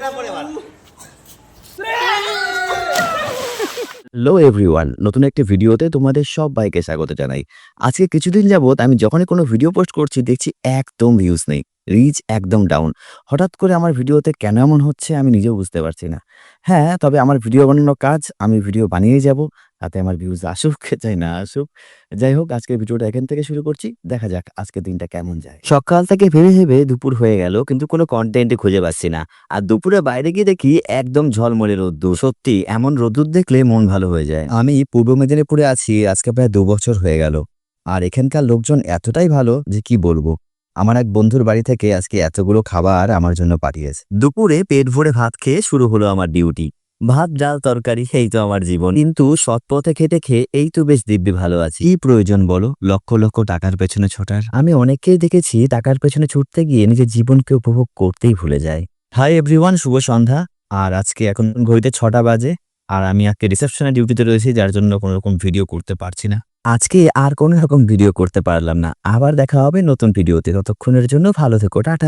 Hello everyone, নতুন একটি ভিডিওতে তোমাদের সবাইকে স্বাগত জানাই। আজকে কিছুদিন যাবত আমি যখনই কোনো ভিডিও পোস্ট করছি দেখছি একদম ভিউজ নেই, রিচ একদম ডাউন। হঠাৎ করে আমার ভিডিওতে কেন এমন হচ্ছে আমি নিজেও বুঝতে পারছি না। হ্যাঁ, তবে আমার ভিডিও বানানোর কাজ, আমি ভিডিও বানিয়েই যাব, তাতে আমার ভিউজ আসুক চাই না আসুক। যাই হোক, আজকের ভিডিওটা এখান থেকে শুরু করছি, দেখা যাক আজকের দিনটা কেমন যায়। সকাল থেকে ভেবে ভেবে দুপুর হয়ে গেল, কিন্তু কোনো কন্টেন্টই খুঁজে পাচ্ছি না। আর দুপুরে বাইরে গিয়ে দেখি একদম ঝলমলে রোদ্দুর। সত্যি এমন রোদ্দুর দেখলে মন ভালো হয়ে যায়। আমি পূর্ব মেদিনীপুরে আছি আজকে প্রায় 2 বছর হয়ে গেল। আর এখানকার লোকজন এতটাই ভালো যে কি বলবো। আমার এক বন্ধুর বাড়ি থেকে আজকে এতগুলো খাবার আমার জন্য পাঠিয়েছে। দুপুরে পেট ভরে ভাত খেয়ে শুরু হলো আমার ডিউটি। ভাত, ডাল, তরকারি, এই তো আমার জীবন। কিন্তু সৎ পথে খেটে খেয়ে এই তো বেশ দিব্যি ভালো আছি। কি প্রয়োজন বলো লক্ষ লক্ষ টাকার পেছনে ছোটার? আমি অনেককেই দেখেছি টাকার পেছনে ছুটতে গিয়ে নিজের জীবনকে উপভোগ করতেই ভুলে যায়। হাই এভরিওয়ান, শুভ সন্ধ্যা। আর আজকে এখন ঘড়িতে 6টা বাজে। আর আমি আজকে রিসেপশনে ডিউটিতে রয়েছি, যার জন্য কোনো রকম ভিডিও করতে পারছি না। আজকে আর কোনো রকম ভিডিও করতে পারলাম না। আবার দেখা হবে নতুন ভিডিওতে। ততক্ষণের জন্য ভালো থেকো, টাটা।